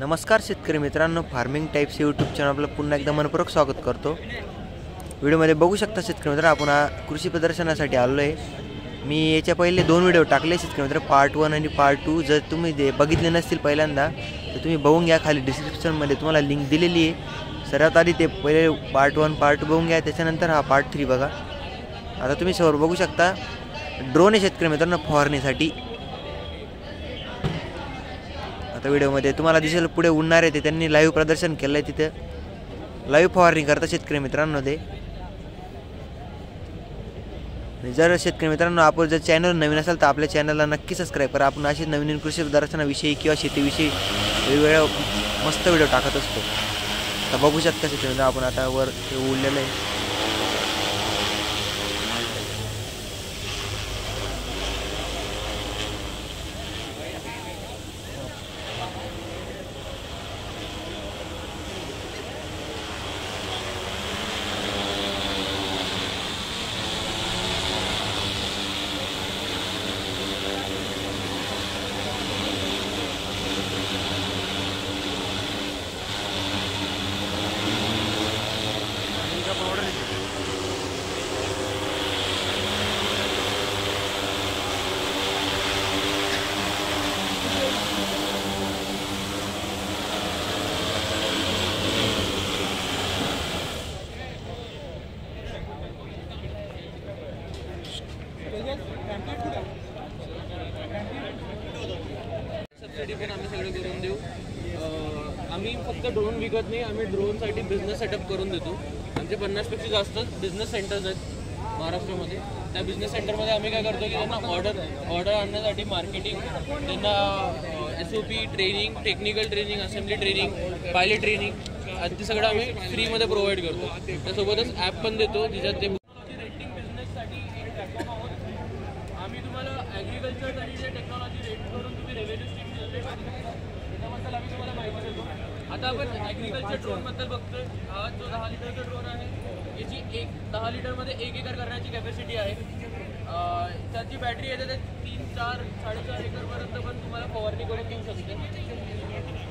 नमस्कार शेतकरी मित्रांनो, फार्मिंग टाइप्स यूट्यूब चॅनल आपलं पुन्हा एकदा मनपूर्वक स्वागत करतो। व्हिडिओमध्ये बघू शकता शेतकरी मित्र, आपण कृषी प्रदर्शनासाठी आलो आहे। मी याच्या पहिले 2 व्हिडिओ टाकले शेतकरी मित्र, पार्ट 1 आणि पार्ट 2। जर तुम्ही बघितले नसतील पहिल्यांदा तर तुम्ही बघून घ्या, खाली डिस्क्रिप्शनमध्ये तुम्हाला लिंक दिलेली आहे। सर्वात आधी ते पहिले पार्ट 1 पार्ट 2 बघून घ्या, त्याच्यानंतर हा पार्ट 3 बघा। आता तुम्ही समोर बघू शकता ड्रोन आहे शेतकरी मित्रांनो फवारणीसाठी। आता व्हिडिओमध्ये तुम्हाला दिसेल पुढे उडणार आहे ते त्यांनी लाईव्ह प्रदर्शन केलं आहे, तिथे लाईव्ह फवारणी करता शेतकरी मित्रांनो ते। जर शेतकरी मित्रांनो आपण जर चॅनल नवीन असेल तर आपल्या चॅनलला नक्की सबस्क्राईब करा। आपण असे नवीन कृषी प्रदर्शनाविषयी किंवा शेतीविषयी वेगवेगळ्या मस्त व्हिडिओ टाकत असतो। आता बघू शकता शेतकरी मित्रांनो, आपण आता वर उडलेलं आहे। सबसिडी पण आम्ही सगळे करून देऊ। आम्ही फक्त ड्रोन विकत नाही, आम्ही ड्रोनसाठी बिझनेस सेटअप करून देतो। आमचे 50पेक्षा जास्त बिझनेस सेंटर्स आहेत महाराष्ट्रामध्ये। त्या बिझनेस सेंटरमध्ये आम्ही काय करतो की त्यांना ऑर्डर आणण्यासाठी मार्केटिंग, त्यांना SOP training, technical training, assembly training, pilot training ते सगळं आम्ही फ्रीमध्ये प्रोव्हाइड करतो। त्यासोबतच ॲप पण देतो जिच्यात ते रेटिंग बिझनेससाठी एक प्लॅटफॉर्म आहोत। आम्ही तुम्हाला ॲग्रिकल्चरसाठी जे टेक्नॉलॉजी रेट करून तुम्ही रेव्हेन्यू स्ट्रीम जनरेट करतो त्याबद्दल आम्ही तुम्हाला माहिती देतो। आता आपण ॲग्रिकल्चर ड्रोनबद्दल बघतोय। हा जो 10 लिटरचा ड्रोन आहे याची 10 लिटरमध्ये 1 एकर करण्याची कॅपॅसिटी आहे। त्याची बॅटरी येते ते 3, 4, 4.5 एकरपर्यंत पण तुम्हाला फवारणी करून देऊ शकते।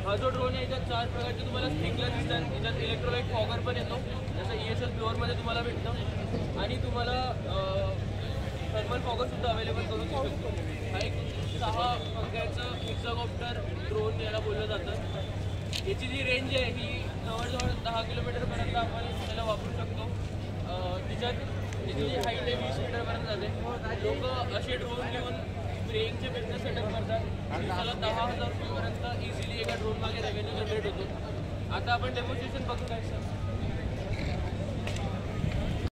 हा जो ड्रोन आहे याच्यात 4 प्रकारचे तुम्हाला स्प्रिंकलर दिसतात। याच्यात इलेक्ट्रोलाइट फॉगर पण येतो, जसं ESL प्युअरमध्ये तुम्हाला भेटतं, आणि तुम्हाला थर्मल फॉगरसुद्धा अवेलेबल करून देऊ शकतो। हा एक 6 पंख्याचं हेक्साकॉप्टर ड्रोन याला बोललं जातं। याची जी रेंज आहे ही जवळजवळ 10 किलोमीटरपर्यंत आपण त्याला वापरू शकतो। त्याची जी हाईट आहे 20 मीटरपर्यंत जाते। लोक असे ड्रोन घेऊन स्प्रेइंगचे बिझनेस सेटअप करतात। दिवसाला 10,000 रुपयेपर्यंत इझिली एका ड्रोन मागे रेव्हेन्यू जनरेट होतो। आता आपण डेमॉन्स्ट्रेशन बघू काय सर।